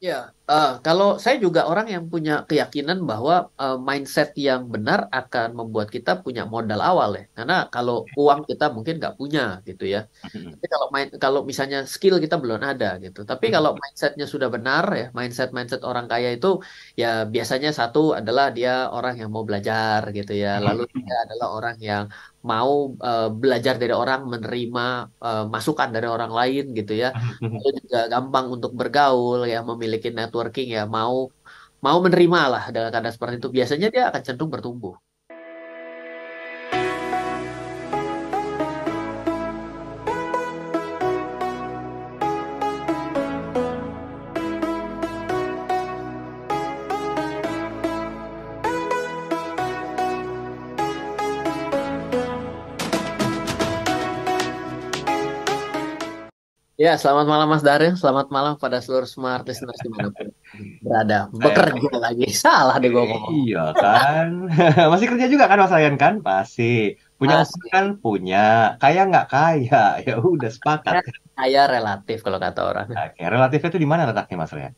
Ya, kalau saya juga orang yang punya keyakinan bahwa mindset yang benar akan membuat kita punya modal awal ya. Karena kalau uang kita mungkin nggak punya gitu ya. Tapi kalau misalnya skill kita belum ada gitu. Tapi kalau mindsetnya sudah benar ya, mindset orang kaya itu ya biasanya satu adalah dia orang yang mau belajar gitu ya. Lalu dia adalah orang yang mau belajar dari orang, menerima masukan dari orang lain gitu ya. Lalu juga gampang untuk bergaul ya, memiliki networking ya, mau mau menerima lah dengan keadaan seperti itu. Biasanya dia akan cenderung bertumbuh. Ya, selamat malam Mas Daryl. Selamat malam pada seluruh smart listeners dimanapun berada. Saya Bekerja lagi. Salah deh gue ngomong. iya kan, masih kerja juga kan Mas Ryan kan? Pasti punya utang Masih kan? Punya. Kaya nggak kaya? Ya udah sepakat ya, kan? kaya relatif kalau kata orang. Oke, relatifnya itu di mana letaknya Mas Ryan?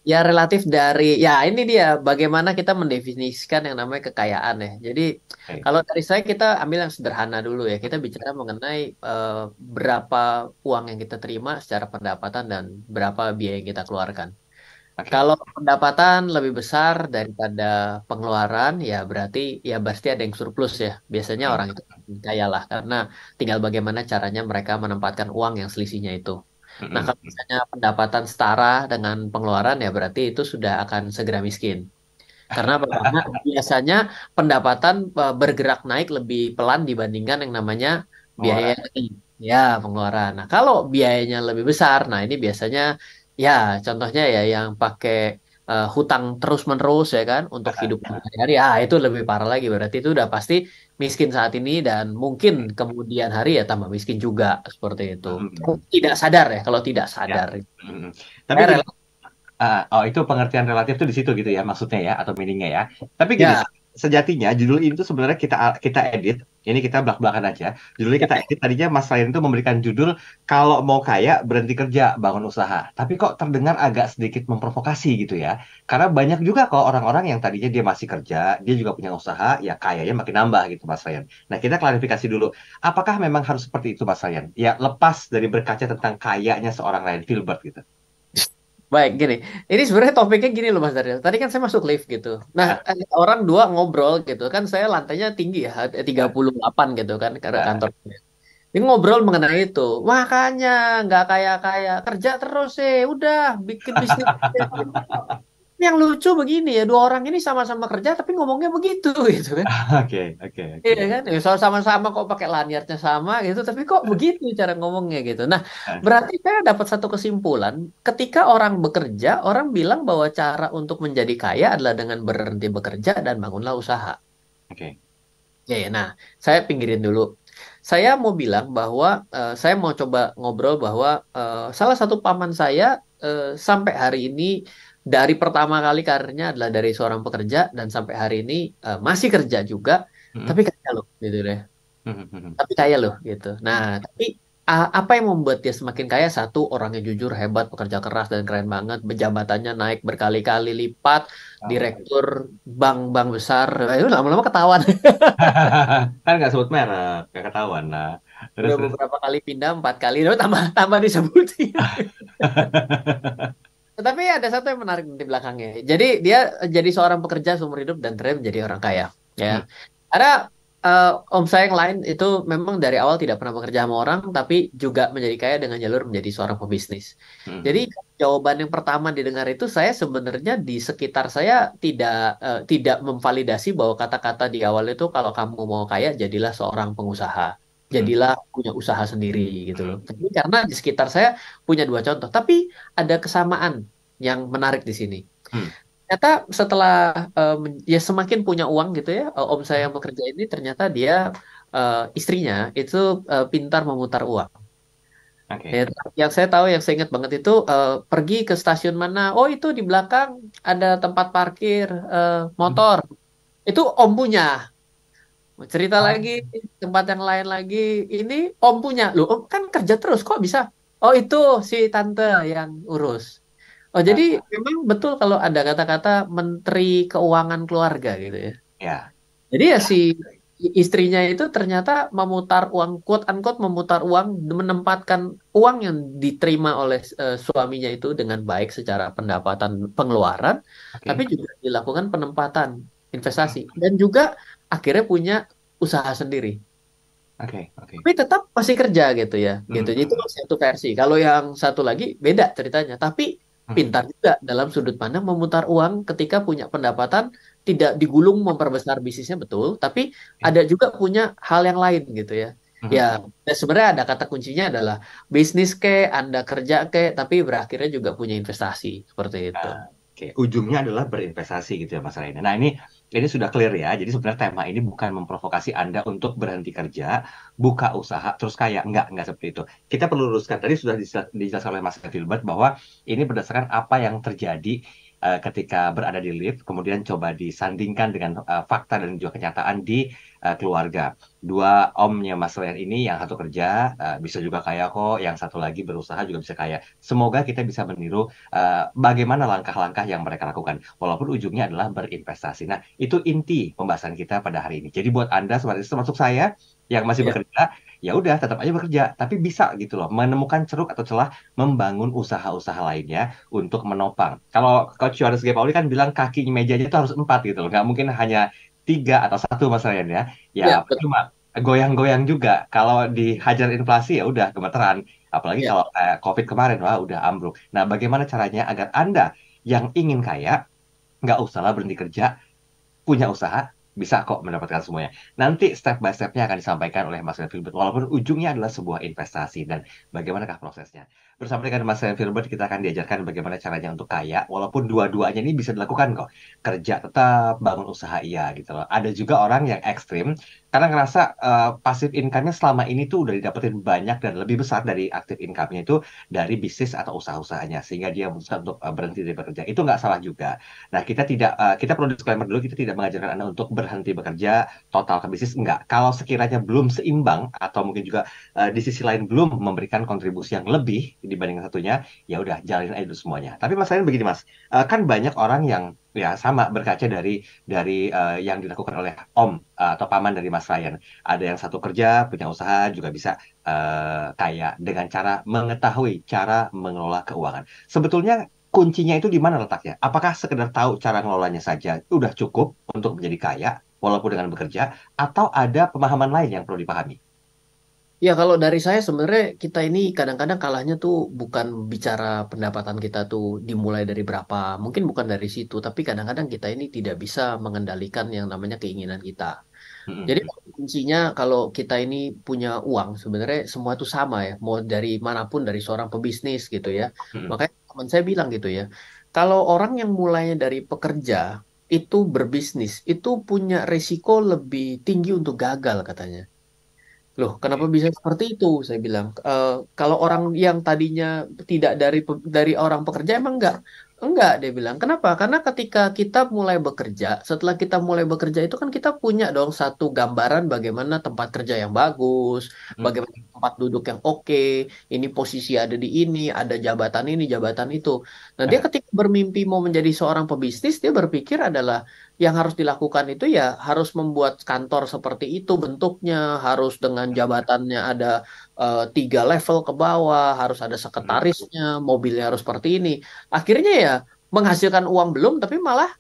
Ya relatif dari ya ini dia bagaimana kita mendefinisikan yang namanya kekayaan ya. Jadi Oke, kalau dari saya kita ambil yang sederhana dulu ya. Kita bicara mengenai berapa uang yang kita terima secara pendapatan dan berapa biaya yang kita keluarkan. oke. Kalau pendapatan lebih besar daripada pengeluaran, ya berarti ada yang surplus ya. Biasanya Hmm, orang itu kaya lah karena tinggal bagaimana caranya mereka menempatkan uang yang selisihnya itu. Nah, hmm, kalau misalnya pendapatan setara dengan pengeluaran ya berarti itu sudah akan segera miskin. Karena apa? Karena biasanya pendapatan bergerak naik lebih pelan dibandingkan yang namanya biaya pengeluaran. yang lain. Ya, pengeluaran. Nah, kalau biayanya lebih besar, nah ini biasanya ya contohnya ya yang pakai hutang terus-menerus ya kan untuk hidup sehari-hari. Ah, itu lebih parah lagi. Berarti itu udah pasti miskin saat ini dan mungkin kemudian hari ya tambah miskin juga seperti itu. Hmm, Tidak sadar ya, kalau tidak ya. sadar. Hmm. Tapi Saya gini, rela- oh itu pengertian relatif tuh di situ gitu ya maksudnya ya atau meaningnya ya. Tapi gini, Ya, sejatinya judul ini tuh sebenarnya kita kita edit. Ini kita belak-belakan aja. Judulnya ya, kita edit. Tadinya Mas Ryan itu memberikan judul kalau mau kaya berhenti kerja bangun usaha. Tapi kok terdengar agak sedikit memprovokasi gitu ya. Karena banyak juga kok orang-orang yang tadinya dia masih kerja, dia juga punya usaha, ya kayanya makin nambah gitu Mas Ryan. Nah kita klarifikasi dulu. Apakah memang harus seperti itu Mas Ryan? Ya lepas dari berkaca tentang kayanya seorang Ryan Filbert gitu. baik, gini. Ini sebenarnya topiknya gini loh Mas Daryl. Tadi kan saya masuk lift gitu. Nah, orang dua ngobrol gitu kan. Saya lantainya tinggi ya, 38 gitu kan karena kantor. Ini ngobrol mengenai itu. Makanya nggak kaya-kaya. Kerja terus sih. Udah, bikin bisnis. Yang lucu begini ya, dua orang ini sama-sama kerja tapi ngomongnya begitu gitu kan. Oke, oke, Iya oke. kan, ya, soal sama-sama kok pakai lanyardnya sama gitu, tapi kok begitu cara ngomongnya gitu. Nah, berarti saya dapat satu kesimpulan, ketika orang bekerja, orang bilang bahwa cara untuk menjadi kaya adalah dengan berhenti bekerja dan bangunlah usaha. Oke. Ya, ya, nah, saya pinggirin dulu. Saya mau bilang bahwa saya mau coba ngobrol bahwa salah satu paman saya sampai hari ini dari pertama kali karirnya adalah dari seorang pekerja dan sampai hari ini masih kerja juga, Mhm, tapi kaya loh gitu deh. mhm, mhm. Tapi kaya loh gitu. Nah, tapi apa yang membuat dia semakin kaya? Satu, orangnya jujur, hebat, pekerja keras dan keren banget. Jabatannya naik berkali-kali lipat, Oh. direktur bank-bank besar. Itu lama-lama ketahuan. Kan nggak sebut merek, nggak ketahuan lah. Terus, Udah terus. beberapa kali pindah, 4 kali, lalu tambah tambah disebutin. Tetapi ada satu yang menarik di belakangnya. Jadi dia jadi seorang pekerja seumur hidup dan ternyata menjadi orang kaya. Ya, Hmm, ada om saya yang lain itu memang dari awal tidak pernah bekerja sama orang, tapi juga menjadi kaya dengan jalur menjadi seorang pebisnis. Jadi hmm, jawaban yang pertama didengar itu saya sebenarnya di sekitar saya tidak memvalidasi bahwa kata-kata di awal itu kalau kamu mau kaya jadilah seorang pengusaha, hmm, jadilah punya usaha sendiri gitu hmm, loh. Tapi karena di sekitar saya punya dua contoh, tapi ada kesamaan yang menarik di sini. hmm. Ternyata setelah ya semakin punya uang gitu ya, om saya yang bekerja ini ternyata dia istrinya itu pintar memutar uang. Ya, Oke. yang saya tahu, yang saya ingat banget itu pergi ke stasiun mana, oh itu di belakang ada tempat parkir Hmm. motor. Itu om punya. Cerita Oh, lagi tempat yang lain lagi, ini om punya. Loh, om kan kerja terus kok bisa? Oh itu si tante yang urus. Oh, Eh, jadi memang betul kalau ada kata-kata Menteri Keuangan Keluarga gitu ya. ya, Jadi ya si istrinya itu ternyata memutar uang, quote unquote memutar uang, menempatkan uang yang diterima oleh suaminya itu dengan baik secara pendapatan pengeluaran, tapi oke, juga dilakukan penempatan investasi dan juga akhirnya punya usaha sendiri. oke, oke. Tapi tetap masih kerja gitu ya, gitu. Itu Mhm, satu versi. Kalau yang satu lagi beda ceritanya, tapi mhm. pintar juga dalam sudut pandang memutar uang ketika punya pendapatan tidak digulung memperbesar bisnisnya betul, tapi Oke. ada juga punya hal yang lain gitu ya. Ya, Mhm. dan sebenarnya ada kata kuncinya adalah bisnis ke, Anda kerja ke, tapi berakhirnya juga punya investasi seperti itu. Nah, oke, ujungnya adalah berinvestasi gitu ya Mas Raina. Nah, ini sudah clear ya. Jadi sebenarnya tema ini bukan memprovokasi Anda untuk berhenti kerja, buka usaha terus kaya. Enggak seperti itu. Kita perlu luruskan tadi sudah dijelaskan oleh Mas Filbert bahwa ini berdasarkan apa yang terjadi ketika berada di lift, kemudian coba disandingkan dengan fakta dan juga kenyataan di keluarga. Dua omnya Mas Rian ini yang satu kerja bisa juga kaya kok, yang satu lagi berusaha juga bisa kaya. Semoga kita bisa meniru bagaimana langkah-langkah yang mereka lakukan, walaupun ujungnya adalah berinvestasi. Nah, itu inti pembahasan kita pada hari ini. Jadi buat Anda, seperti termasuk saya yang masih Ya, bekerja, ya udah tetap aja bekerja, tapi bisa gitu loh, menemukan ceruk atau celah membangun usaha-usaah lainnya untuk menopang. Kalau Coach Yohanes G. Pauli kan bilang kaki mejanya itu harus empat gitu loh, nggak mungkin hanya tiga atau satu masalahnya ya. Ya ya, betul. percuma goyang-goyang juga. Kalau dihajar inflasi ya udah gemeteran. Apalagi Ya. kalau COVID kemarin, wah udah ambruk. Nah, bagaimana caranya agar Anda yang ingin kaya, nggak usahlah berhenti kerja, punya usaha, bisa kok mendapatkan semuanya. Nanti step by stepnya akan disampaikan oleh Mas Ren Filbert, walaupun ujungnya adalah sebuah investasi dan bagaimanakah prosesnya. Bersama dengan Mas Ren Filbert, kita akan diajarkan bagaimana caranya untuk kaya, walaupun dua-duanya ini bisa dilakukan kok. Kerja tetap, bangun usaha iya gitu loh. Ada juga orang yang ekstrim, karena ngerasa pasif income-nya selama ini tuh udah didapetin banyak dan lebih besar dari aktif income-nya itu dari bisnis atau usaha-usahanya, sehingga dia memutuskan untuk berhenti dari bekerja. Itu nggak salah juga. Nah, kita perlu disclaimer dulu, kita tidak mengajarkan Anda untuk berhenti bekerja, total ke bisnis, enggak. Kalau sekiranya belum seimbang, atau mungkin juga di sisi lain belum memberikan kontribusi yang lebih dibanding satunya, ya udah jalanin aja dulu semuanya. Tapi masalahnya begini Mas, kan banyak orang yang ya sama berkaca dari yang dilakukan oleh Om atau paman dari Mas Ryan. Ada yang satu kerja, punya usaha, juga bisa kaya dengan cara mengetahui cara mengelola keuangan. Sebetulnya kuncinya itu di mana letaknya? Apakah sekedar tahu cara ngelolanya saja udah cukup untuk menjadi kaya walaupun dengan bekerja, atau ada pemahaman lain yang perlu dipahami? Ya, kalau dari saya sebenarnya kita ini kadang-kadang kalahnya tuh bukan bicara pendapatan kita tuh dimulai dari berapa. Mungkin bukan dari situ, tapi kadang-kadang kita ini tidak bisa mengendalikan yang namanya keinginan kita. Jadi Mm-mm. kuncinya kalau kita ini punya uang, sebenarnya semua itu sama ya, mau dari manapun, dari seorang pebisnis gitu ya. Mm-mm. Makanya teman saya bilang gitu ya, kalau orang yang mulainya dari pekerja itu berbisnis, itu punya risiko lebih tinggi untuk gagal katanya. Loh, kenapa Oke. bisa seperti itu? Saya bilang, kalau orang yang tadinya tidak dari orang pekerja emang enggak, dia bilang. Kenapa? Karena ketika kita mulai bekerja, setelah kita mulai bekerja itu kan kita punya dong satu gambaran bagaimana tempat kerja yang bagus, Mm-mm. bagaimana tempat duduk yang oke, ini posisi ada di ini, ada jabatan ini, jabatan itu. Nah, dia Aha. ketika bermimpi mau menjadi seorang pebisnis, dia berpikir adalah yang harus dilakukan itu ya harus membuat kantor seperti itu bentuknya, harus dengan jabatannya ada 3 level ke bawah, harus ada Mm-mm. sekretarisnya, mobilnya harus seperti ini. Akhirnya ya menghasilkan uang belum, tapi malah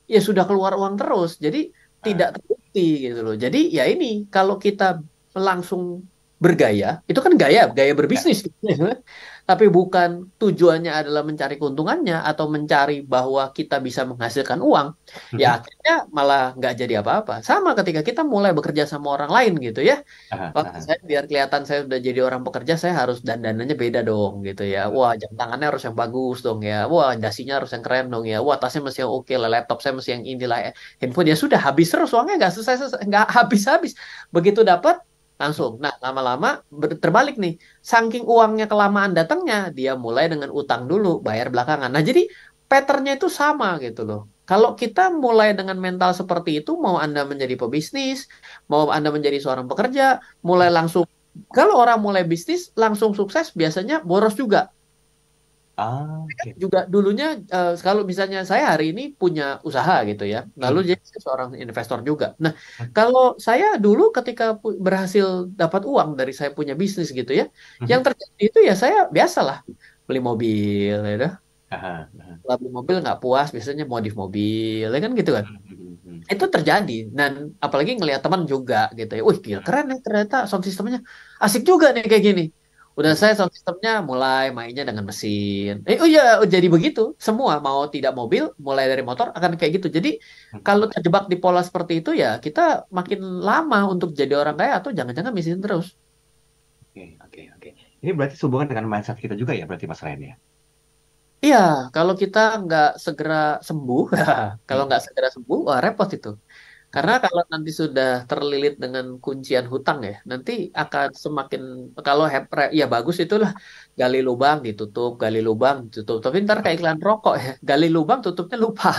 ya sudah keluar uang terus. Jadi tidak Ah. terbukti gitu loh. Jadi ya ini kalau kita langsung bergaya, itu kan gaya, gaya Ya. berbisnis gitu ya. Tapi bukan tujuannya adalah mencari keuntungannya atau mencari bahwa kita bisa menghasilkan uang, ya Mhm. akhirnya malah nggak jadi apa-apa. Sama ketika kita mulai bekerja sama orang lain gitu ya. Aha. Oh, Aha. saya biar kelihatan saya udah jadi orang pekerja, saya harus dandanannya beda dong gitu ya. Wah, jam tangannya harus yang bagus dong ya. Wah, dasinya harus yang keren dong ya. Wah, tasnya mesti yang oke lah, laptop saya mesti yang inilah. Handphone ya sudah habis terus uangnya nggak selesai, nggak habis-habis. Begitu dapat langsung. Nah, lama-lama terbalik nih. Saking uangnya kelamaan datangnya, dia mulai dengan utang dulu, bayar belakangan. Nah, jadi patternnya itu sama gitu loh. Kalau kita mulai dengan mental seperti itu, mau Anda menjadi pebisnis, mau Anda menjadi seorang pekerja, mulai langsung kalau orang mulai bisnis langsung sukses biasanya boros juga. Ah, oke. Juga dulunya kalau misalnya saya hari ini punya usaha gitu ya, lalu Hmm. jadi saya seorang investor juga. Nah, kalau saya dulu ketika berhasil dapat uang dari saya punya bisnis gitu ya, yang Mhm. terjadi itu ya saya biasalah beli mobil, ya dah. Aha, aha. Setelah beli mobil nggak puas, biasanya modif mobil, ya kan gitu kan. Mhm. Itu terjadi dan apalagi ngelihat teman juga gitu ya. Wih, gila keren nih ternyata sound systemnya asik juga nih kayak gini. Udah Mhm. saya sound systemnya mulai mainnya dengan mesin. Oh iya, jadi begitu. Semua mau tidak mobil, mulai dari motor akan kayak gitu. Jadi Mhm. kalau terjebak di pola seperti itu ya kita makin lama untuk jadi orang kaya atau jangan-jangan miskin terus. Oke, oke, oke. Ini berarti sehubungan dengan mindset kita juga ya, berarti Mas Ryan ya? Iya, kalau kita nggak segera sembuh, kalau Mhm. nggak segera sembuh, wah repot itu. Karena Oke. kalau nanti sudah terlilit dengan kuncian hutang ya, nanti akan semakin kalau ya bagus itulah gali lubang ditutup, gali lubang ditutup. Tapi ntar kayak iklan rokok ya, gali lubang tutupnya lupa.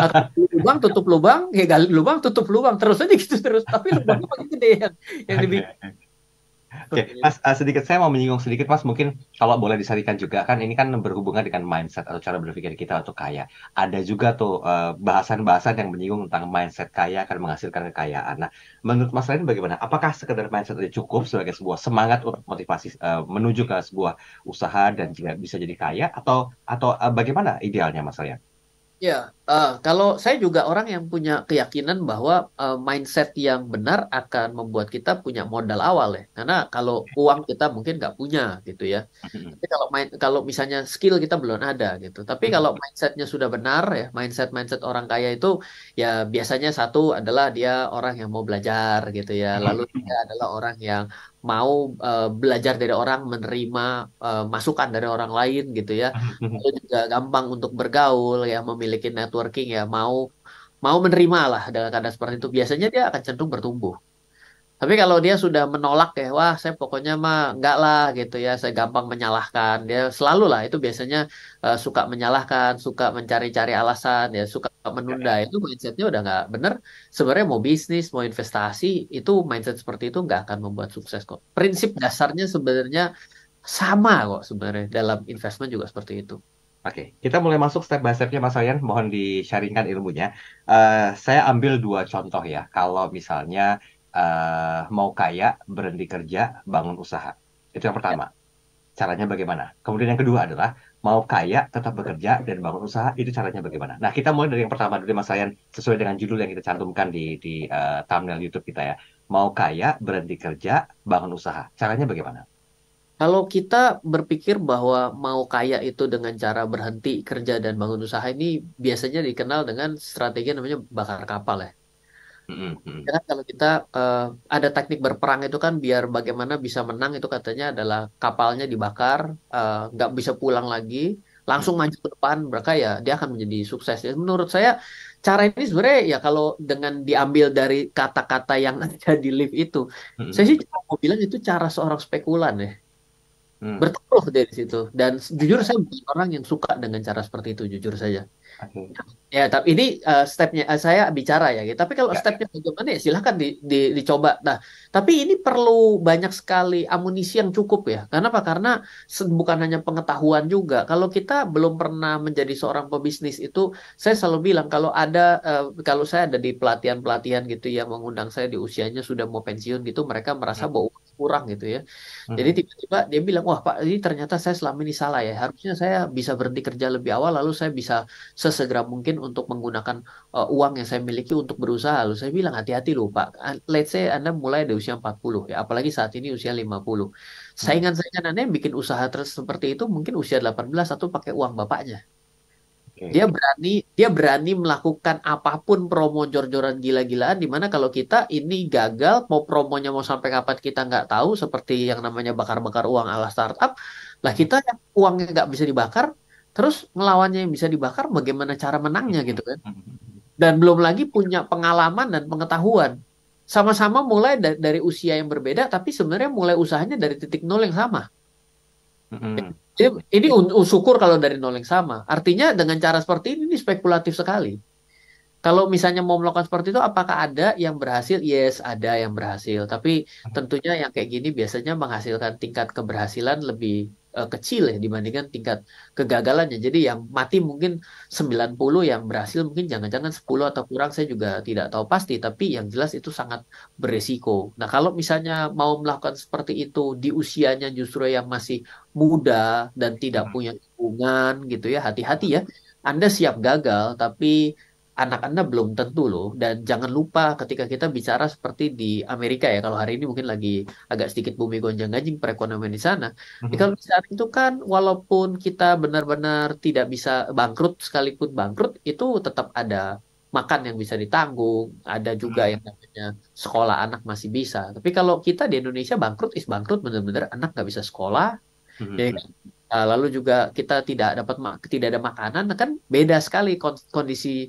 Atau gali lubang tutup lubang, ya gali lubang tutup lubang terus aja gitu terus. Tapi lubangnya makin gede yang dibikin Oke. Oke, seperti itu. Mas, sedikit saya mau menyinggung sedikit, Mas. Mungkin kalau boleh disarikan juga kan, ini kan berhubungan dengan mindset atau cara berpikir kita untuk kaya. Ada juga tuh bahasan-bahasan yang menyinggung tentang mindset kaya akan menghasilkan kekayaan. Nah, menurut Mas Ryan bagaimana? Apakah sekedar mindset itu cukup sebagai sebuah semangat untuk motivasi menuju ke sebuah usaha dan juga bisa jadi kaya, atau bagaimana idealnya, Mas Ryan? Ya, kalau saya juga orang yang punya keyakinan bahwa mindset yang benar akan membuat kita punya modal awal ya. Karena kalau uang kita mungkin nggak punya gitu ya. Tapi kalau misalnya skill kita belum ada gitu. Tapi kalau mindsetnya sudah benar ya, mindset orang kaya itu ya biasanya satu adalah dia orang yang mau belajar gitu ya. Lalu dia adalah orang yang mau belajar dari orang, menerima masukan dari orang lain gitu ya. Lalu juga gampang untuk bergaul ya, memiliki networking ya, mau mau menerima lah dengan keadaan seperti itu. Biasanya dia akan cenderung bertumbuh. Tapi kalau dia sudah menolak ya, wah saya pokoknya mah enggak lah gitu ya, saya gampang menyalahkan. Dia selalu lah itu biasanya suka menyalahkan, suka mencari-cari alasan, ya suka menunda. Itu mindsetnya udah nggak bener. Sebenarnya mau bisnis, mau investasi, itu mindset seperti itu nggak akan membuat sukses kok. Prinsip dasarnya sebenarnya sama kok sebenarnya dalam investment juga seperti itu. Oke, kita mulai masuk step by stepnya Mas Ryan. Mohon di-sharingkan ilmunya. Saya ambil dua contoh ya. Kalau misalnya mau kaya, berhenti kerja, bangun usaha. Itu yang Ya. pertama. Caranya bagaimana? Kemudian yang kedua adalah mau kaya, tetap bekerja, dan bangun usaha. Itu caranya bagaimana? Nah, kita mulai dari yang pertama dulu Mas Ryan. Sesuai dengan judul yang kita cantumkan di thumbnail YouTube kita ya. Mau kaya, berhenti kerja, bangun usaha. Caranya bagaimana? Kalau kita berpikir bahwa mau kaya itu dengan cara berhenti kerja dan bangun usaha ini biasanya dikenal dengan strategi namanya bakar kapal ya. Mm-mm, Ya mm-mm, kan kalau kita eh, ada teknik berperang itu kan biar bagaimana bisa menang itu katanya adalah kapalnya dibakar, nggak bisa pulang lagi, langsung maju ke depan, mereka ya dia akan menjadi sukses. Ya, menurut saya cara ini sebenarnya ya kalau dengan diambil dari kata-kata yang ada di lift itu, saya sih mm-mm, cuma mau bilang itu cara seorang spekulan ya. mm. Bertaruh dari situ. Dan jujur saya bukan orang yang suka dengan cara seperti itu, jujur saja. Oke. Ya, tapi ini stepnya saya bicara ya, gitu. Tapi kalau Ya, ya. stepnya bagaimana ya silahkan dicoba. Nah, tapi ini perlu banyak sekali amunisi yang cukup ya. Karena apa? Karena bukan hanya pengetahuan juga. Kalau kita belum pernah menjadi seorang pebisnis itu, saya selalu bilang kalau saya ada di pelatihan-pelatihan gitu yang mengundang saya di usianya sudah mau pensiun gitu, mereka merasa bahwa uang kurang gitu ya. Jadi Mhm. tiba-tiba dia bilang, wah Pak, ini ternyata saya selama ini salah ya. Harusnya saya bisa berhenti kerja lebih awal, lalu saya bisa sesegera mungkin untuk menggunakan uang yang saya miliki untuk berusaha. Lalu saya bilang hati-hati loh Pak. Let's say Anda mulai di usia 40 ya, apalagi saat ini usia 50. Mhm. Saingan-saingan Anda yang bikin usaha terus seperti itu mungkin usia 18 atau pakai uang bapaknya. Dia Oke. berani dia berani melakukan apapun promo jor-joran gila-gilaan di mana kalau kita ini gagal mau promonya mau sampai kapan kita nggak tahu seperti yang namanya bakar-bakar uang ala startup lah Mhm. kita yang uangnya nggak bisa dibakar terus ngelawannya yang bisa dibakar bagaimana cara menangnya gitu kan Mhm. dan belum lagi punya pengalaman dan pengetahuan sama-sama mulai dari usia yang berbeda tapi sebenarnya mulai usahanya dari titik nol yang sama. Mhm. Ini syukur kalau dari nol yang sama. Artinya dengan cara seperti ini spekulatif sekali. Kalau misalnya mau melakukan seperti itu, apakah ada yang berhasil? Yes, ada yang berhasil. Tapi tentunya yang kayak gini biasanya menghasilkan tingkat keberhasilan lebih kecil ya dibandingkan tingkat kegagalannya. Jadi yang mati mungkin 90, yang berhasil mungkin jangan-jangan 10 atau kurang, saya juga tidak tahu pasti, tapi yang jelas itu sangat beresiko. Nah, kalau misalnya mau melakukan seperti itu di usianya justru yang masih muda dan tidak Mhm. punya hubungan gitu ya, hati-hati ya. Anda siap gagal, tapi anak Anda belum tentu loh. Dan jangan lupa ketika kita bicara seperti di Amerika ya, kalau hari ini mungkin lagi agak sedikit bumi gonjang-ganjing perekonomian di sana. Ya, Mhm. kalau di sana itu kan walaupun kita benar-benar tidak bisa bangkrut, sekalipun bangkrut itu tetap ada makan yang bisa ditanggung, ada juga Mhm. yang namanya sekolah anak masih bisa. Tapi kalau kita di Indonesia bangkrut is bangkrut, benar-benar anak nggak bisa sekolah, ya kan? Mhm. Lalu juga kita tidak dapat tidak ada makanan, nah kan beda sekali kondisi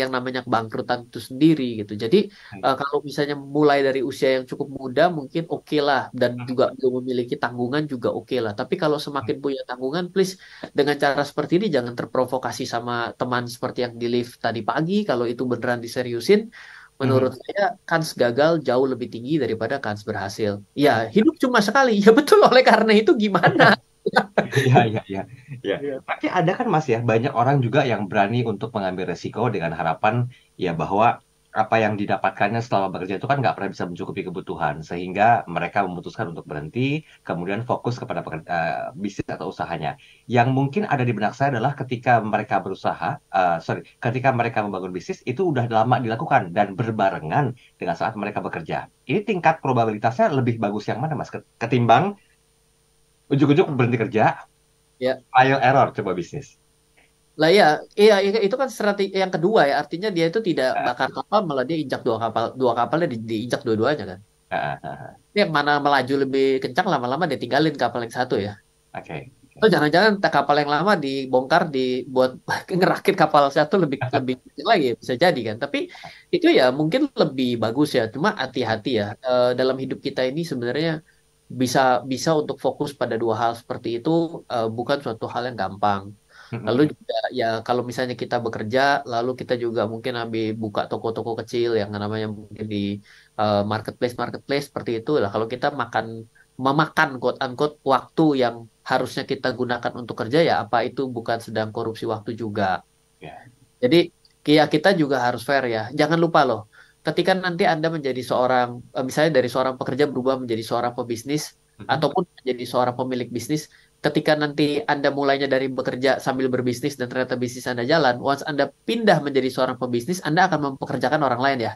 yang namanya kebangkrutan itu sendiri gitu. Jadi Mhm. kalau misalnya mulai dari usia yang cukup muda mungkin oke lah, dan juga Mhm. belum memiliki tanggungan juga oke lah. Tapi kalau semakin punya tanggungan, please dengan cara seperti ini jangan terprovokasi sama teman seperti yang di lift tadi pagi. Kalau itu beneran diseriusin, menurut Mhm. saya kans gagal jauh lebih tinggi daripada kans berhasil. Ya, hidup cuma sekali. Ya betul, oleh karena itu gimana? Iya, iya, iya. Ya. Iya. Tapi ada kan Mas ya, banyak orang juga yang berani untuk mengambil resiko dengan harapan ya bahwa apa yang didapatkannya selama bekerja itu kan nggak pernah bisa mencukupi kebutuhan, sehingga mereka memutuskan untuk berhenti, kemudian fokus kepada bisnis atau usahanya. Yang mungkin ada di benak saya adalah ketika mereka berusaha, sorry, ketika mereka membangun bisnis itu udah lama dilakukan dan berbarengan dengan saat mereka bekerja. Ini tingkat probabilitasnya lebih bagus yang mana Mas? Ketimbang ujuk-ujuk berhenti kerja, Ya. trial error coba bisnis. Lah ya, iya itu kan strategi yang kedua ya. Artinya dia itu tidak Ah, bakar kapal, malah dia injak dua kapalnya diinjak dua-duanya kan. ah, ah, ah. Yang mana melaju lebih kencang lama-lama dia tinggalin kapal yang satu ya. Oke. Atau jangan-jangan kapal yang lama dibongkar dibuat ngerakit kapal satu lebih lebih kencang lagi ya, bisa jadi kan. Tapi itu ya mungkin lebih bagus ya. Cuma hati-hati ya. Dalam hidup kita ini sebenarnya bisa bisa untuk fokus pada dua hal seperti itu bukan suatu hal yang gampang. Lalu Mm-mm. juga ya kalau misalnya kita bekerja, lalu kita juga mungkin ambil buka toko-toko kecil yang namanya mungkin di marketplace marketplace seperti itu lah. Kalau kita memakan quote unquote waktu yang harusnya kita gunakan untuk kerja, ya apa itu bukan sedang korupsi waktu juga. Ya. Jadi ya kita juga harus fair ya. Jangan lupa loh, ketika nanti Anda menjadi seorang, misalnya dari seorang pekerja berubah menjadi seorang pebisnis, Mhm. ataupun menjadi seorang pemilik bisnis, ketika nanti Anda mulainya dari bekerja sambil berbisnis dan ternyata bisnis Anda jalan, once Anda pindah menjadi seorang pebisnis, Anda akan mempekerjakan orang lain ya.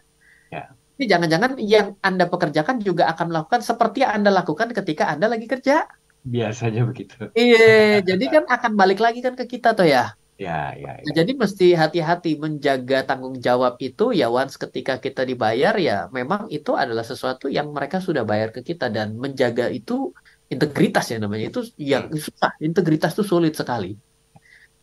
Ya. Ini jangan-jangan yang Anda pekerjakan juga akan melakukan seperti yang Anda lakukan ketika Anda lagi kerja. Biasanya begitu. Iya, jadi kan akan balik lagi kan ke kita tuh ya. Ya, ya, Nah, ya. jadi mesti hati-hati menjaga tanggung jawab itu ya, once ketika kita dibayar ya memang itu adalah sesuatu yang mereka sudah bayar ke kita, dan menjaga itu integritas ya namanya, itu yang Hmm. susah. Integritas itu sulit sekali.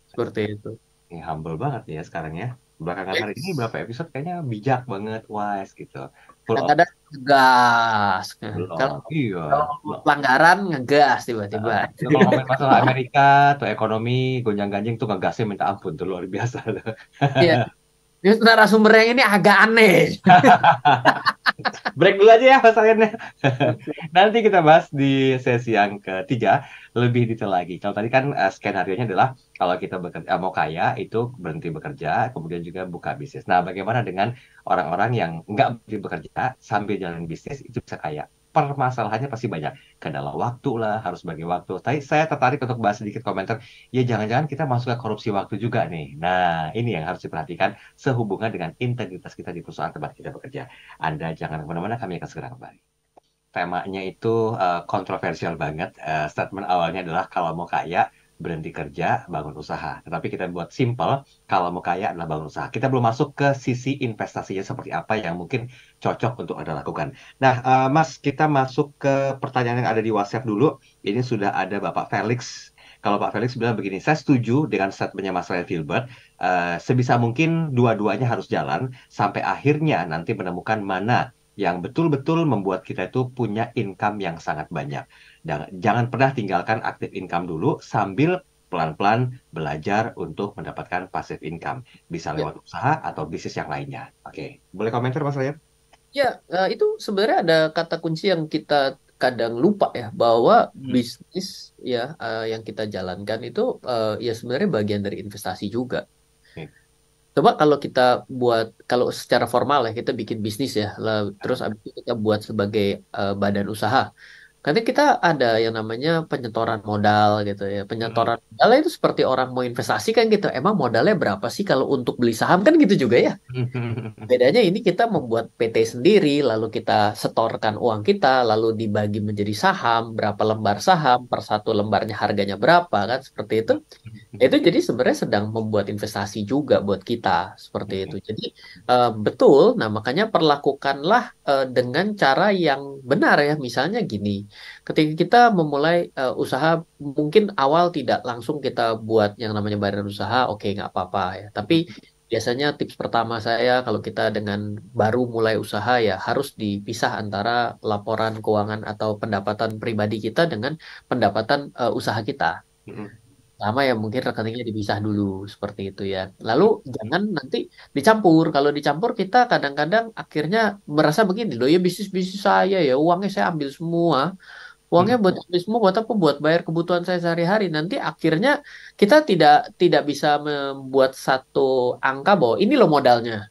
Seperti itu. Ini humble banget nih ya sekarang ya. Belakangan hari ini Yes. berapa episode kayaknya bijak banget, wise gitu. Full of Kadang-kadang ngegas. Nah, kalau belum. Iya. kalau Belum. pelanggaran ngegas tiba-tiba. Itu kalau ngomongin masalah Amerika tuh ekonomi gonjang-ganjing tuh ngegasnya minta ampun tuh luar biasa. Iya, ini narasumber yang ini agak aneh. Break dulu aja ya Mas Ryan. Nanti kita bahas di sesi yang ketiga lebih detail lagi. Kalau tadi kan skenario-nya adalah kalau kita bekerja, mau kaya itu berhenti bekerja, kemudian juga buka bisnis. Nah, bagaimana dengan orang-orang yang nggak berhenti bekerja sambil jalan bisnis itu bisa kaya? Permasalahannya pasti banyak. Kendala waktu lah, harus bagi waktu. Tapi saya tertarik untuk bahas sedikit komentar. Ya, jangan-jangan kita masuk ke korupsi waktu juga nih. Nah, ini yang harus diperhatikan sehubungan dengan integritas kita di perusahaan tempat kita bekerja. Anda jangan kemana-mana, kami akan segera kembali. Temanya itu kontroversial banget. Statement awalnya adalah kalau mau kaya, berhenti kerja, bangun usaha. Tetapi kita buat simple, kalau mau kaya adalah bangun usaha. Kita belum masuk ke sisi investasinya seperti apa yang mungkin cocok untuk Anda lakukan. Nah, Mas, kita masuk ke pertanyaan yang ada di WhatsApp dulu. Ini sudah ada Bapak Felix. Kalau Pak Felix bilang begini, saya setuju dengan statementnya Mas Ryan Filbert. Sebisa mungkin dua-duanya harus jalan sampai akhirnya nanti menemukan mana yang betul-betul membuat kita itu punya income yang sangat banyak. Dan jangan pernah tinggalkan active income dulu sambil pelan-pelan belajar untuk mendapatkan passive income. Bisa Ya, lewat usaha atau bisnis yang lainnya. Oke, boleh komentar Mas Ryan? ya, itu sebenarnya ada kata kunci yang kita kadang lupa ya bahwa Hmm. bisnis ya yang kita jalankan itu ya sebenarnya bagian dari investasi juga. Oke. Coba kalau kita buat, kalau secara formal ya kita bikin bisnis ya, terus Ah, abis itu kita buat sebagai badan usaha. Nanti kita ada yang namanya penyetoran modal gitu ya. mm-mm. Penyetoran modal itu seperti orang mau investasi kan gitu. Emang modalnya berapa sih kalau untuk beli saham kan gitu juga ya. Bedanya ini kita membuat PT sendiri, lalu kita setorkan uang kita, lalu dibagi menjadi saham, berapa lembar saham, per satu lembarnya harganya berapa kan seperti itu. Itu jadi sebenarnya sedang membuat investasi juga buat kita seperti itu. Oke. Jadi betul, nah makanya perlakukanlah dengan cara yang benar ya. Misalnya gini, ketika kita memulai usaha, mungkin awal tidak langsung kita buat yang namanya badan usaha, oke nggak apa-apa ya. Tapi biasanya tips pertama saya kalau kita dengan baru mulai usaha ya harus dipisah antara laporan keuangan atau pendapatan pribadi kita dengan pendapatan usaha kita. Mm-mm. Sama ya mungkin rekeningnya dipisah dulu seperti itu ya. Lalu jangan nanti dicampur. Kalau dicampur kita kadang-kadang akhirnya merasa begini loh ya, bisnis-bisnis saya ya uangnya saya ambil semua. Uangnya buat ambil semua buat apa? Buat bayar kebutuhan saya sehari-hari. Nanti akhirnya kita tidak tidak bisa membuat satu angka bahwa ini loh modalnya.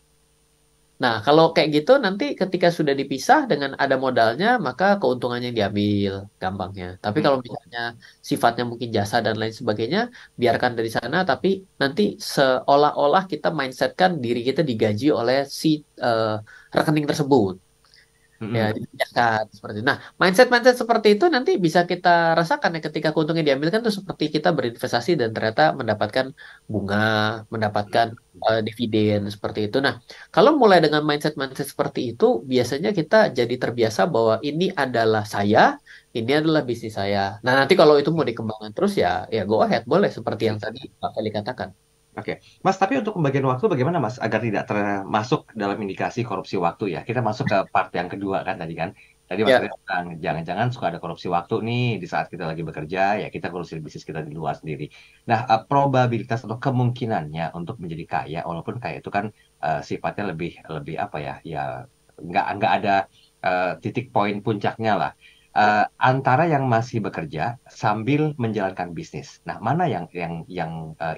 Nah, kalau kayak gitu nanti ketika sudah dipisah dengan ada modalnya, maka keuntungannya yang diambil gampangnya. Tapi kalau misalnya sifatnya mungkin jasa dan lain sebagainya, biarkan dari sana, tapi nanti seolah-olah kita mindsetkan diri kita digaji oleh si eh, rekening tersebut. Ya, Mm-mm. dipindahkan seperti itu. Nah, mindset-mindset seperti itu nanti bisa kita rasakan ya ketika keuntungan diambilkan tuh seperti kita berinvestasi dan ternyata mendapatkan bunga, mendapatkan dividen seperti itu. Nah, kalau mulai dengan mindset-mindset seperti itu, biasanya kita jadi terbiasa bahwa ini adalah saya, ini adalah bisnis saya. Nah, nanti kalau itu mau dikembangkan terus ya, ya go ahead, boleh seperti yang tadi Pak Feli katakan. Oke, Mas, tapi untuk pembagian waktu bagaimana, Mas, agar tidak termasuk dalam indikasi korupsi waktu ya? Kita masuk ke part yang kedua kan tadi kan. Tadi Mas Ya. Arya bilang, jangan-jangan suka ada korupsi waktu nih di saat kita lagi bekerja, ya kita ngurusin bisnis kita di luar sendiri. Nah, probabilitas atau kemungkinannya untuk menjadi kaya, walaupun kaya itu kan sifatnya lebih lebih apa ya, ya nggak ada titik poin puncaknya lah. Antara yang masih bekerja sambil menjalankan bisnis. Nah, mana yang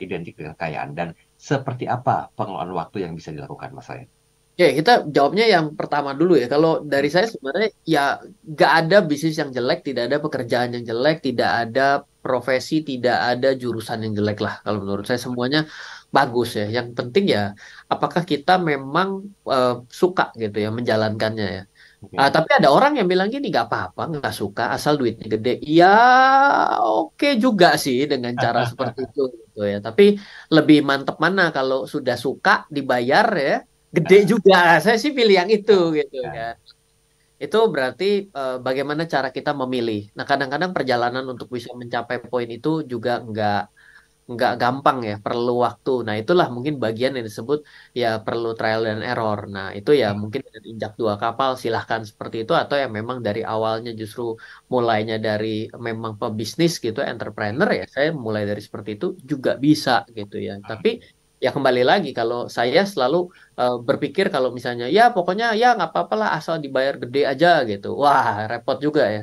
identik dengan kekayaan dan seperti apa pengelolaan waktu yang bisa dilakukan, Mas Ryan? Ya, kita jawabnya yang pertama dulu ya. Kalau dari Hmm. saya sebenarnya ya gak ada bisnis yang jelek, tidak ada pekerjaan yang jelek, tidak ada profesi, tidak ada jurusan yang jelek lah. Kalau menurut saya semuanya bagus ya. Yang penting ya apakah kita memang eh, suka gitu ya menjalankannya ya. Oke. Tapi ada orang yang bilang gini, gak apa-apa, nggak suka asal duitnya gede. Ya oke juga sih dengan cara seperti itu gitu ya. Tapi lebih mantep mana kalau sudah suka dibayar ya gede Nah, juga. Saya sih pilih yang itu gitu ya. kan. Itu berarti bagaimana cara kita memilih. Nah, kadang-kadang perjalanan untuk bisa mencapai poin itu juga nggak gampang ya, perlu waktu. Nah, itulah mungkin bagian yang disebut ya perlu trial dan error. Nah, itu ya mungkin dengan injak dua kapal silahkan seperti itu, atau yang memang dari awalnya justru mulainya dari memang pebisnis gitu, entrepreneur ya, saya mulai dari seperti itu juga bisa gitu ya. Tapi ya kembali lagi kalau saya selalu berpikir kalau misalnya ya pokoknya ya nggak apa-apa lah asal dibayar gede aja gitu. Wah, repot juga ya.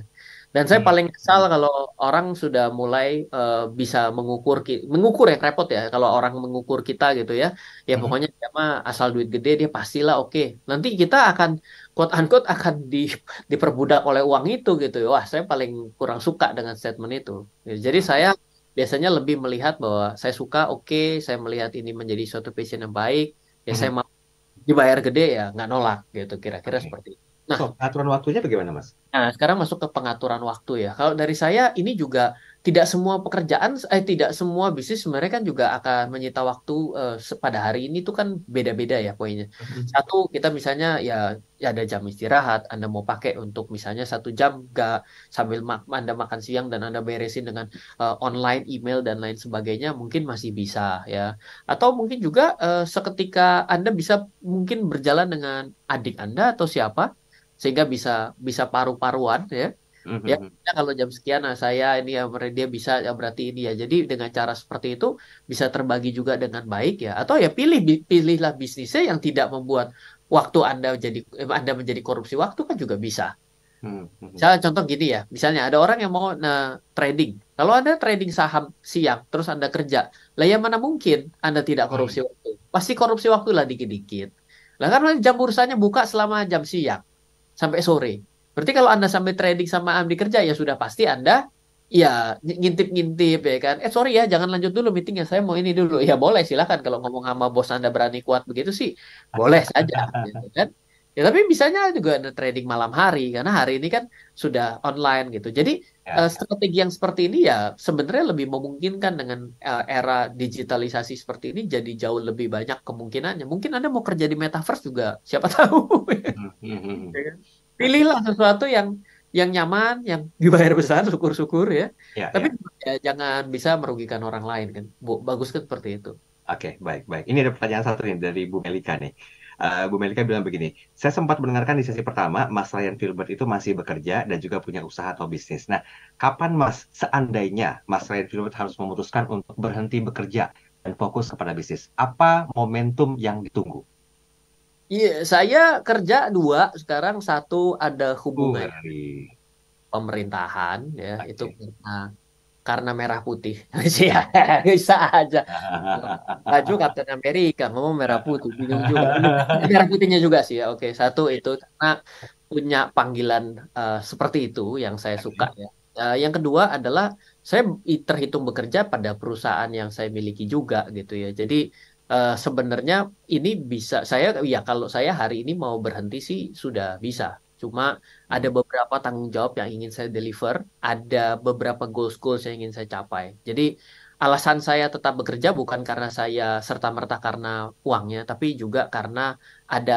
Dan saya paling kesal kalau orang sudah mulai bisa mengukur ya repot ya kalau orang mengukur kita gitu ya. Ya pokoknya dia mah asal duit gede dia pastilah oke. Nanti kita akan quote unquote akan diperbudak oleh uang itu gitu. Wah, saya paling kurang suka dengan statement itu. Ya, jadi saya biasanya lebih melihat bahwa saya suka oke, saya melihat ini menjadi suatu passion yang baik, ya saya mau dibayar gede ya nggak nolak gitu kira-kira Oke. seperti itu. Nah, So, aturan waktunya bagaimana, Mas? Nah, sekarang masuk ke pengaturan waktu ya. Kalau dari saya ini juga tidak semua pekerjaan, tidak semua bisnis sebenarnya kan juga akan menyita waktu pada hari ini tuh kan beda-beda ya poinnya. Satu, kita misalnya ya ada jam istirahat, Anda mau pakai untuk misalnya 1 jam gak sambil Anda makan siang dan Anda beresin dengan online, email dan lain sebagainya, mungkin masih bisa ya. Atau mungkin juga seketika Anda bisa mungkin berjalan dengan adik Anda atau siapa sehingga bisa bisa paru-paruan ya. Ya, ya, kalau jam sekian nah saya ini ya dia bisa ya berarti ini ya. Jadi dengan cara seperti itu bisa terbagi juga dengan baik ya. Atau ya pilihlah bisnisnya yang tidak membuat waktu Anda menjadi korupsi waktu kan juga bisa. Misalnya contoh gini ya, misalnya ada orang yang mau trading. Kalau Anda trading saham siang, terus Anda kerja, lah ya mana mungkin Anda tidak korupsi waktu? Pasti korupsi waktu lah dikit-dikit. Lah karena jam bursanya buka selama jam siang sampai sore. Berarti kalau Anda sampai trading sama Anda kerja, ya sudah pasti Anda ya ngintip-ngintip ya kan. Sorry ya, jangan lanjut dulu meetingnya, saya mau ini dulu. Ya boleh, silakan kalau ngomong sama bos Anda berani kuat begitu sih, boleh saja gitu kan. Ya tapi bisanya juga ada trading malam hari karena hari ini kan sudah online gitu. Jadi Ya, ya. strategi yang seperti ini ya sebenarnya lebih memungkinkan dengan era digitalisasi seperti ini jadi jauh lebih banyak kemungkinannya. Mungkin Anda mau kerja di metaverse juga, siapa tahu. Ya kan? Pilihlah sesuatu yang nyaman, yang dibayar besar, syukur-syukur ya. Ya, Tapi ya. ya, jangan bisa merugikan orang lain kan. Bagus kan seperti itu. Oke, baik, baik. Ini ada pertanyaan satu nih dari Bu Melika nih. Bu Melika bilang begini, saya sempat mendengarkan di sesi pertama, Mas Ryan Filbert itu masih bekerja dan juga punya usaha atau bisnis. Nah, kapan Mas, seandainya Mas Ryan Filbert harus memutuskan untuk berhenti bekerja dan fokus kepada bisnis, apa momentum yang ditunggu? Iya, saya kerja dua sekarang, satu ada hubungan Ngeri. pemerintahan ya itu Oke. karena merah putih. Sih, bisa aja. Baju Kapten Amerika ngomong merah putih, bingung juga. Ini merah putihnya juga sih ya. Oke, satu itu karena punya panggilan seperti itu yang saya suka Oke. ya. Yang kedua adalah saya terhitung bekerja pada perusahaan yang saya miliki juga gitu ya. Jadi sebenarnya ini bisa saya ya kalau saya hari ini mau berhenti sih sudah bisa. Cuma ada Hmm. beberapa tanggung jawab yang ingin saya deliver, ada beberapa goals-goals yang ingin saya capai. Jadi alasan saya tetap bekerja bukan karena saya serta-merta karena uangnya, tapi juga karena ada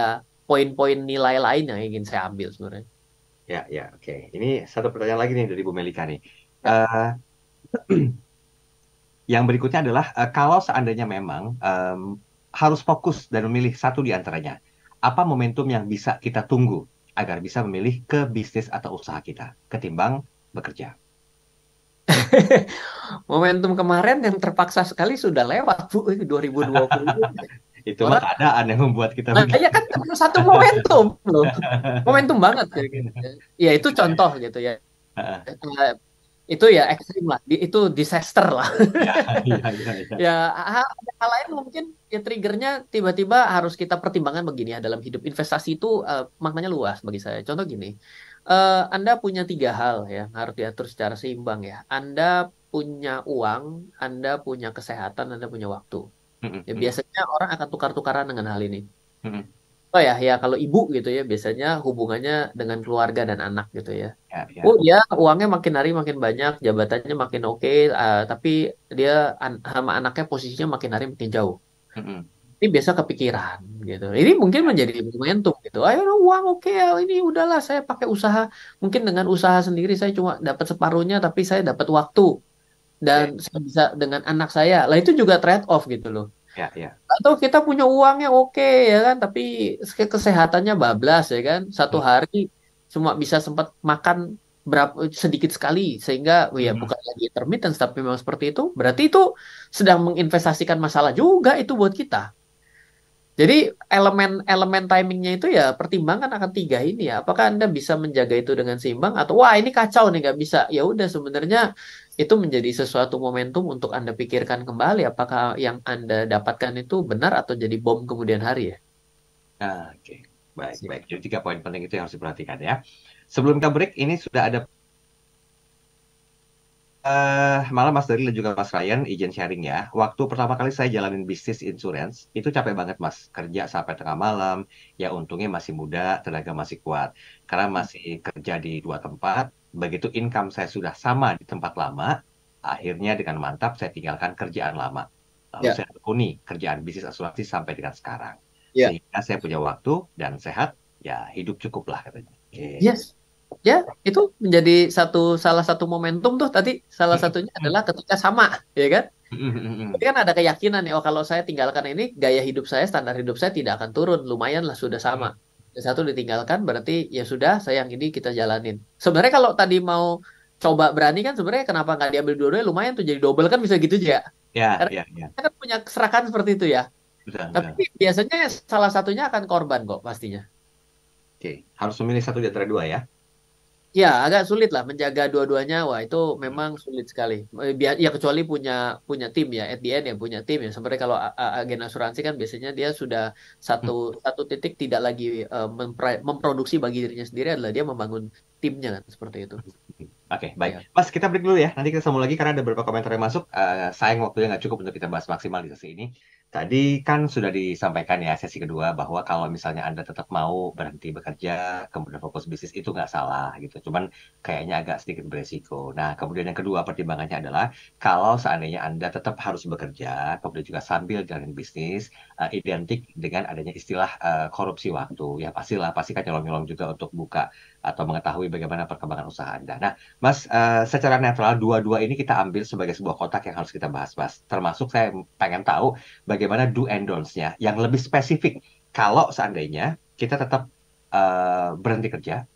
poin-poin nilai lain yang ingin saya ambil sebenarnya. Ya, ya, oke. Ini satu pertanyaan lagi nih dari Bu Melika nih. Ya. Eh, yang berikutnya adalah kalau seandainya memang harus fokus dan memilih satu di antaranya, apa momentum yang bisa kita tunggu agar bisa memilih ke bisnis atau usaha kita ketimbang bekerja? Momentum kemarin yang terpaksa sekali sudah lewat, Bu, 2020. Itu mah Orang, keadaan yang membuat kita nah begitu. ya kan satu momentum loh. Momentum banget ya, gitu. Ya itu contoh gitu ya. Eh, itu ya ekstrim lah, itu disaster lah. Ya, ya, ya, Ya, ya. ada hal lain mungkin ya triggernya tiba-tiba harus kita pertimbangkan begini ya dalam hidup investasi itu maknanya luas bagi saya. Contoh gini, Anda punya tiga hal yang harus diatur secara seimbang ya. Anda punya uang, Anda punya kesehatan, Anda punya waktu. Ya, biasanya orang akan tukar-tukaran dengan hal ini. Oh ya, ya kalau ibu gitu ya biasanya hubungannya dengan keluarga dan anak gitu ya. Ya, Oh ya. ya, uangnya makin hari makin banyak, jabatannya makin oke, tapi dia sama anaknya posisinya makin hari makin jauh. Ini biasa kepikiran gitu. Ini mungkin menjadi momentum gitu. Ayo dong, uang oke ya, ini udahlah saya pakai usaha. Mungkin dengan usaha sendiri saya cuma dapat separuhnya, tapi saya dapat waktu dan Ya, saya bisa dengan anak saya. Lah itu juga trade off gitu loh. ya, ya. Atau kita punya uangnya oke ya kan, tapi kesehatannya bablas ya kan. Satu hari cuma bisa sempat makan berapa sedikit sekali sehingga oh ya bukan lagi intermittent tapi memang seperti itu. Berarti itu sedang menginvestasikan masalah juga itu buat kita. Jadi elemen-elemen timingnya itu ya pertimbangan akan tiga ini ya. Apakah Anda bisa menjaga itu dengan seimbang atau wah ini kacau nih nggak bisa. Ya udah sebenarnya itu menjadi sesuatu momentum untuk Anda pikirkan kembali apakah yang Anda dapatkan itu benar atau jadi bom kemudian hari ya. Nah, oke. Baik, Sip. baik. Jadi tiga poin penting itu yang harus diperhatikan ya. Sebelum kita break, ini sudah ada malam Mas Daryl dan juga Mas Ryan, izin sharing ya. Waktu pertama kali saya jalanin bisnis insurance, itu capek banget Mas. Kerja sampai tengah malam, ya untungnya masih muda, tenaga masih kuat. Karena masih kerja di dua tempat, begitu income saya sudah sama di tempat lama, akhirnya dengan mantap saya tinggalkan kerjaan lama. Lalu Ya, saya tekuni kerjaan bisnis asuransi sampai dengan sekarang. ya. Sehingga saya punya waktu dan sehat, ya hidup cukup lah katanya. Oke. Yes. Ya, itu menjadi salah satu momentum tuh tadi salah satunya adalah ketika sama, ya kan? Jadi kan ada keyakinan ya, oh kalau saya tinggalkan ini, gaya hidup saya, standar hidup saya tidak akan turun. Lumayan lah sudah sama. Yang satu ditinggalkan berarti ya sudah, saya yang ini kita jalanin. Sebenarnya kalau tadi mau coba berani kan sebenarnya kenapa nggak diambil dua-duanya lumayan tuh jadi double kan bisa gitu ya. Ya, Karena ya, ya. kita kan punya keserakahan seperti itu ya. Betul, Tapi betul. biasanya salah satunya akan korban kok pastinya. Oke, harus memilih satu di antara dua ya. Ya, agak sulit lah menjaga dua-duanya. Wah, itu memang sulit sekali. Ya kecuali punya punya tim ya, at the end ya punya tim ya. Seperti kalau agen asuransi kan biasanya dia sudah satu satu titik tidak lagi memproduksi bagi dirinya sendiri, adalah dia membangun timnya kan seperti itu. Oke, baik. Ya. Mas, kita break dulu ya. Nanti kita sambung lagi karena ada beberapa komentar yang masuk. Sayang waktunya nggak cukup untuk kita bahas maksimal di sesi ini. Tadi kan sudah disampaikan ya sesi kedua bahwa kalau misalnya Anda tetap mau berhenti bekerja, kemudian fokus bisnis itu nggak salah gitu. Cuman kayaknya agak sedikit beresiko. Nah, kemudian yang kedua pertimbangannya adalah kalau seandainya Anda tetap harus bekerja, kemudian juga sambil jalan bisnis, identik dengan adanya istilah korupsi waktu. Ya pastilah, pasti kan nyolong-nyolong juga untuk buka atau mengetahui bagaimana perkembangan usaha Anda. Nah, Mas, secara netral dua-dua ini kita ambil sebagai sebuah kotak yang harus kita bahas, Mas. Termasuk saya pengen tahu bagaimana do and don'ts-nya yang lebih spesifik. Kalau seandainya kita tetap berhenti kerja,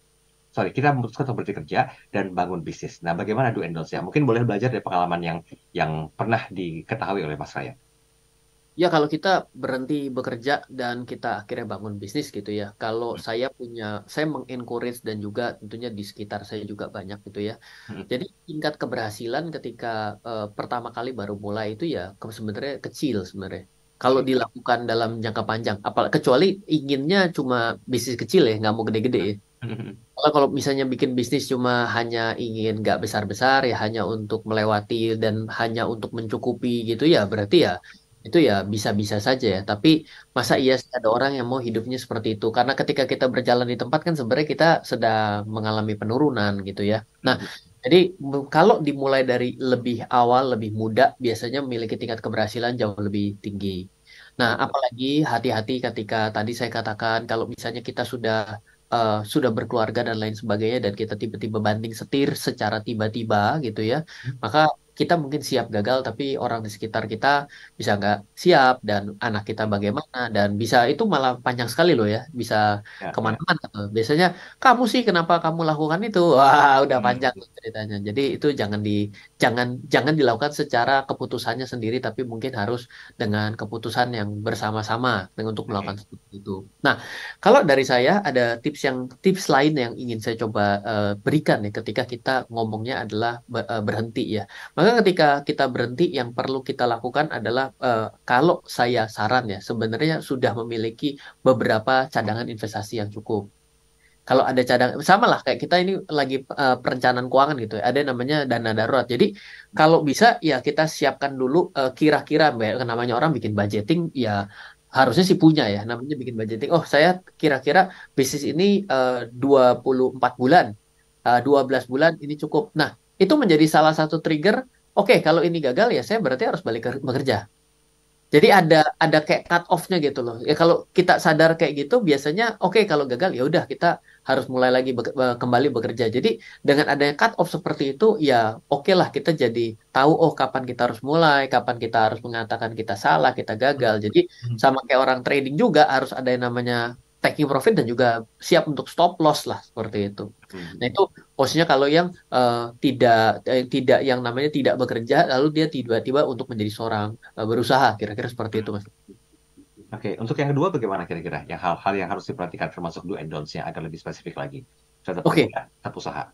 sorry, kita memutuskan untuk berhenti kerja dan bangun bisnis. Nah, bagaimana do and don'ts-nya? Mungkin boleh belajar dari pengalaman yang pernah diketahui oleh Mas Raya. Ya, kalau kita berhenti bekerja dan kita akhirnya bangun bisnis gitu ya. Kalau saya mengencourage dan juga tentunya di sekitar saya juga banyak gitu ya. Hmm. Jadi tingkat keberhasilan ketika pertama kali baru mulai itu ya sebenarnya kecil sebenarnya. Kalau dilakukan dalam jangka panjang, kecuali inginnya cuma bisnis kecil ya, nggak mau gede-gede ya. Kalau misalnya bikin bisnis cuma hanya ingin nggak besar-besar ya, hanya untuk melewati dan hanya untuk mencukupi gitu ya, berarti ya itu ya bisa-bisa saja ya. Tapi masa iya sih ada orang yang mau hidupnya seperti itu? Karena ketika kita berjalan di tempat kan sebenarnya kita sedang mengalami penurunan gitu ya. Nah, jadi kalau dimulai dari lebih awal, lebih muda, biasanya memiliki tingkat keberhasilan jauh lebih tinggi. Nah, apalagi hati-hati ketika tadi saya katakan kalau misalnya kita sudah berkeluarga dan lain sebagainya dan kita tiba-tiba banting setir secara tiba-tiba gitu ya, maka kita mungkin siap gagal tapi orang di sekitar kita bisa nggak siap, dan anak kita bagaimana, dan bisa itu malah panjang sekali loh ya, bisa Ya, ya. kemana-mana tuh. Biasanya kamu sih kenapa kamu lakukan itu, wah udah panjang tuh ceritanya. Jadi itu jangan jangan dilakukan secara keputusannya sendiri, tapi mungkin harus dengan keputusan yang bersama-sama dengan untuk melakukan Oke. seperti itu. Nah, kalau dari saya ada tips lain yang ingin saya coba berikan ya ketika kita ngomongnya adalah berhenti ya. Maka ketika kita berhenti yang perlu kita lakukan adalah kalau saya saran ya sebenarnya sudah memiliki beberapa cadangan investasi yang cukup. Kalau ada cadangan sama lah kayak kita ini lagi perencanaan keuangan gitu ya. Ada yang namanya dana darurat. Jadi kalau bisa ya kita siapkan dulu kira-kira namanya orang bikin budgeting ya harusnya sih punya ya namanya bikin budgeting. Oh, saya kira-kira bisnis ini 24 bulan, 12 bulan ini cukup. Nah, itu menjadi salah satu trigger. Oke, kalau ini gagal ya saya berarti harus balik bekerja. Jadi ada kayak cut off-nya gitu loh. Ya kalau kita sadar kayak gitu biasanya oke, kalau gagal ya udah kita harus mulai lagi kembali bekerja. Jadi dengan adanya cut off seperti itu ya oke lah kita jadi tahu oh kapan kita harus mulai, kapan kita harus mengatakan kita salah, kita gagal. Jadi sama kayak orang trading juga harus ada yang namanya taking profit dan juga siap untuk stop loss lah seperti itu. Nah, itu posisinya kalau yang tidak yang namanya tidak bekerja lalu dia tiba-tiba untuk menjadi seorang berusaha, kira-kira seperti itu Mas. Oke, untuk yang kedua bagaimana kira-kira? Yang hal-hal yang harus diperhatikan termasuk do and don'ts-nya agar lebih spesifik lagi. Tetap Oke. kerja, tetap usaha.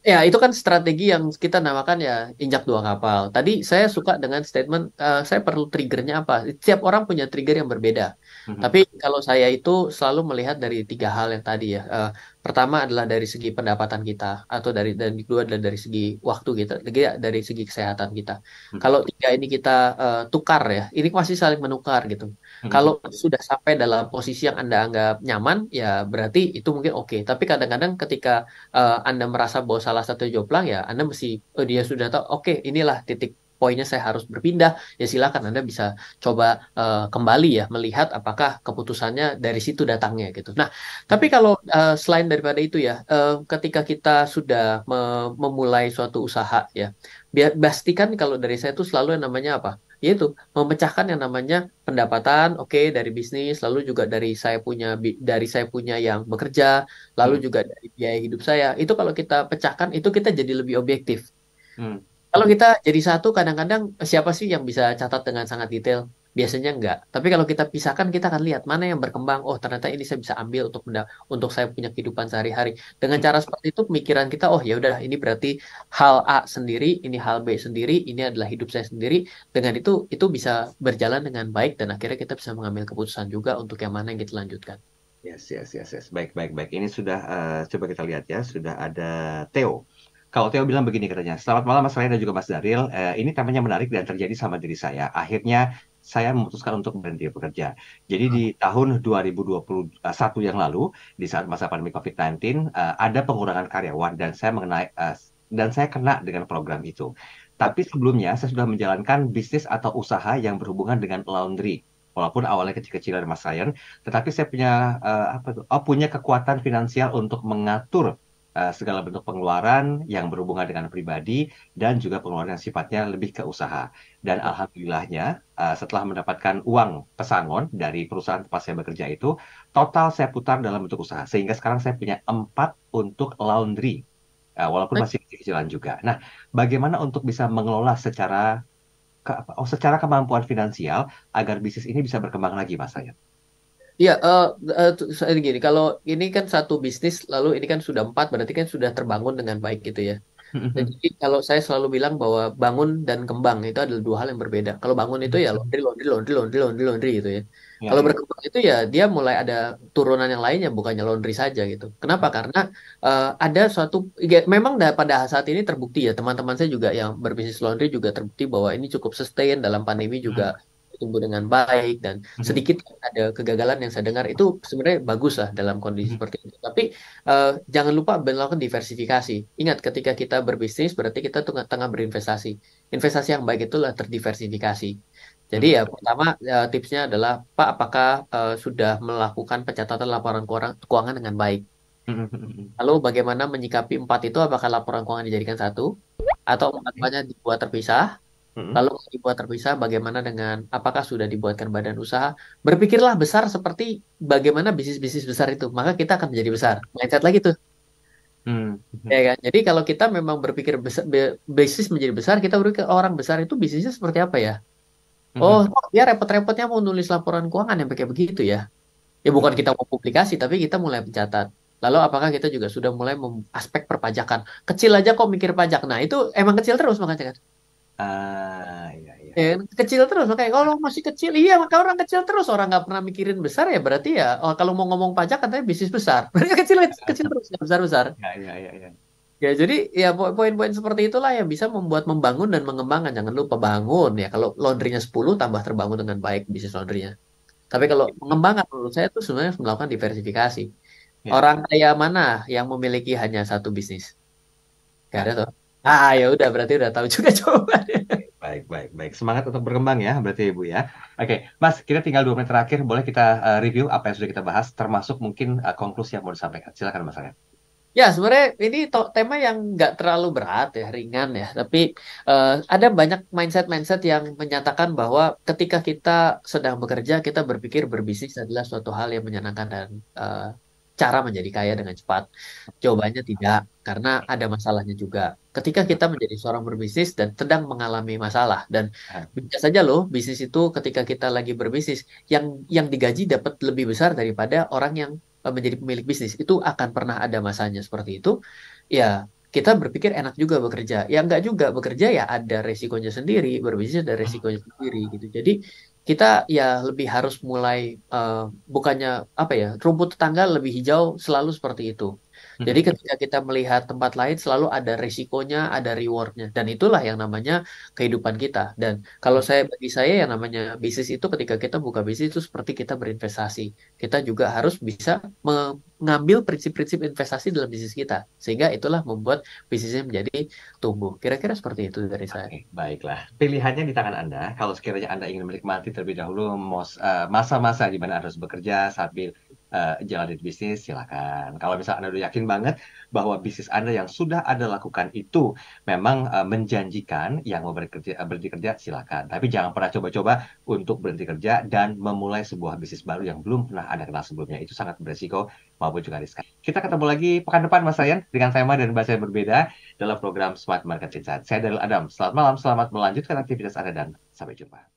Ya, itu kan strategi yang kita namakan ya injak dua kapal. Tadi saya suka dengan statement saya perlu triggernya apa. Setiap orang punya trigger yang berbeda. Tapi kalau saya itu selalu melihat dari tiga hal yang tadi ya. Pertama adalah dari segi pendapatan kita, atau dan kedua adalah dari segi waktu kita, ketiga dari segi kesehatan kita. Kalau tiga ini kita tukar ya, ini masih saling menukar gitu. Kalau sudah sampai dalam posisi yang Anda anggap nyaman, ya berarti itu mungkin oke. Tapi kadang-kadang ketika Anda merasa bahwa salah satu jomplang ya Anda mesti dia sudah tahu oke inilah titik poinnya saya harus berpindah, ya silakan Anda bisa coba kembali ya melihat apakah keputusannya dari situ datangnya gitu. Nah, tapi kalau selain daripada itu ya ketika kita sudah memulai suatu usaha ya biar pastikan kalau dari saya itu selalu yang namanya apa? Yaitu memecahkan yang namanya pendapatan, oke, dari bisnis, lalu juga dari saya punya yang bekerja, lalu juga dari biaya hidup saya. Itu kalau kita pecahkan, itu kita jadi lebih objektif. Kalau kita jadi satu, kadang-kadang siapa sih yang bisa catat dengan sangat detail? Biasanya enggak. Tapi kalau kita pisahkan, kita akan lihat mana yang berkembang. Oh, ternyata ini saya bisa ambil untuk saya punya kehidupan sehari-hari. Dengan cara seperti itu, pemikiran kita, oh ya udah, ini berarti hal A sendiri, ini hal B sendiri, ini adalah hidup saya sendiri. Dengan itu bisa berjalan dengan baik dan akhirnya kita bisa mengambil keputusan juga untuk yang mana yang kita lanjutkan. Yes, yes, yes, yes. Baik, baik, baik. Ini sudah, coba kita lihat ya, sudah ada Theo. Kalau Theo bilang begini katanya, selamat malam Mas Ryan dan juga Mas Daril. Ini temanya menarik dan terjadi sama diri saya. Akhirnya saya memutuskan untuk berhenti bekerja. Jadi di tahun 2021 yang lalu, di saat masa pandemi COVID-19, ada pengurangan karyawan dan saya kena dengan program itu. Tapi sebelumnya saya sudah menjalankan bisnis atau usaha yang berhubungan dengan laundry. Walaupun awalnya kecil-kecilan Mas Ryan, tetapi saya punya apa tuh? Oh, punya kekuatan finansial untuk mengatur segala bentuk pengeluaran yang berhubungan dengan pribadi dan juga pengeluaran yang sifatnya lebih ke usaha. Dan alhamdulillahnya, setelah mendapatkan uang pesangon dari perusahaan tempat saya bekerja itu, total saya putar dalam bentuk usaha. Sehingga sekarang saya punya 4 untuk laundry, walaupun masih kecil-kecilan juga. Nah, bagaimana untuk bisa mengelola secara kemampuan finansial agar bisnis ini bisa berkembang lagi, Mas saya. Iya, saya gini, kalau ini kan satu bisnis, lalu ini kan sudah empat, berarti kan sudah terbangun dengan baik gitu ya. Dan jadi kalau saya selalu bilang bahwa bangun dan kembang itu adalah dua hal yang berbeda. Kalau bangun itu ya laundry, laundry, laundry, laundry, laundry, laundry gitu ya. Ya, Kalau ya. berkembang itu ya dia mulai ada turunan yang lainnya, bukannya laundry saja gitu. Kenapa? Karena ada suatu, ya, memang pada saat ini terbukti ya, teman-teman saya juga yang berbisnis laundry juga terbukti bahwa ini cukup sustain dalam pandemi juga tumbuh dengan baik dan sedikit ada kegagalan yang saya dengar itu sebenarnya bagus lah dalam kondisi seperti itu. Tapi jangan lupa melakukan diversifikasi. Ingat, ketika kita berbisnis, berarti kita tengah berinvestasi. Investasi yang baik itulah terdiversifikasi. Jadi ya, pertama tipsnya adalah, Pak, apakah sudah melakukan pencatatan laporan keuangan dengan baik? Lalu bagaimana menyikapi empat itu? Apakah laporan keuangan dijadikan satu? Atau empat-empatnya dibuat terpisah? Lalu kalau dibuat terpisah, bagaimana dengan apakah sudah dibuatkan badan usaha? Berpikirlah besar seperti bagaimana bisnis-bisnis besar itu, maka kita akan menjadi besar. Mindset lagi tuh. Ya kan? Jadi kalau kita memang berpikir bisnis menjadi besar, kita berpikir orang besar itu bisnisnya seperti apa ya? Oh, kok dia repot-repotnya mau nulis laporan keuangan yang pakai begitu ya? Ya bukan kita mau publikasi, tapi kita mulai mencatat. Lalu apakah kita juga sudah mulai aspek perpajakan? Kecil aja kok mikir pajak. Nah, itu emang kecil terus makanya kan. Iya, iya. Ya, kan? Kecil terus makanya kalau masih kecil, iya, maka orang kecil terus, orang nggak pernah mikirin besar ya berarti ya, oh, kalau mau ngomong pajak katanya bisnis besar. Berarti kecil kecil terus, nggak besar-besar. Iya, iya, iya, iya. Ya, jadi ya poin-poin seperti itulah yang bisa membuat membangun dan mengembangkan. Jangan lupa bangun ya. Kalau laundrynya 10 tambah terbangun dengan baik bisnis laundrynya. Tapi kalau mengembangkan menurut saya itu sebenarnya harus melakukan diversifikasi. Ya. Orang kaya mana yang memiliki hanya satu bisnis? Gak Nah, ada tuh. Ah, ya udah, berarti udah tahu juga jawabannya. baik, baik, baik. Semangat untuk berkembang ya, berarti Ibu ya. Oke, Mas, kita tinggal 2 menit terakhir. Boleh kita review apa yang sudah kita bahas, termasuk mungkin konklusi yang mau disampaikan. Silakan, Mas Ryan. Ya, sebenarnya ini tema yang nggak terlalu berat ya, ringan ya. Tapi ada banyak mindset-mindset yang menyatakan bahwa ketika kita sedang bekerja, kita berpikir berbisnis adalah suatu hal yang menyenangkan dan cara menjadi kaya dengan cepat. Jawabannya tidak, karena ada masalahnya juga. Ketika kita menjadi seorang berbisnis dan sedang mengalami masalah, dan bisa saja loh, bisnis itu ketika kita lagi berbisnis, yang digaji dapat lebih besar daripada orang yang menjadi pemilik bisnis. Itu akan pernah ada masanya seperti itu. Ya, kita berpikir enak juga bekerja. Ya enggak juga, bekerja ya ada resikonya sendiri, berbisnis ada resikonya sendiri gitu. Jadi kita ya lebih harus mulai bukannya apa ya, rumput tetangga lebih hijau selalu seperti itu. Jadi ketika kita melihat tempat lain selalu ada resikonya, ada rewardnya, dan itulah yang namanya kehidupan kita. Dan kalau bagi saya yang namanya bisnis itu, ketika kita buka bisnis itu seperti kita berinvestasi. Kita juga harus bisa mengambil prinsip-prinsip investasi dalam bisnis kita, sehingga itulah membuat bisnisnya menjadi tumbuh. Kira-kira seperti itu dari saya. Oke, baiklah. Pilihannya di tangan Anda. Kalau sekiranya Anda ingin menikmati terlebih dahulu masa-masa di mana Anda harus bekerja sambil jalanin bisnis, silakan. Kalau misalnya Anda udah yakin banget bahwa bisnis Anda yang sudah Anda lakukan itu memang menjanjikan, yang mau berhenti kerja, silakan. Tapi jangan pernah coba-coba untuk berhenti kerja dan memulai sebuah bisnis baru yang belum pernah Anda kenal sebelumnya. Itu sangat beresiko maupun juga riskan. Kita ketemu lagi pekan depan, Mas Ryan, dengan tema dan bahasa yang berbeda dalam program Smart Market Insight. Saya Daryl Adam. Selamat malam, selamat melanjutkan aktivitas Anda dan sampai jumpa.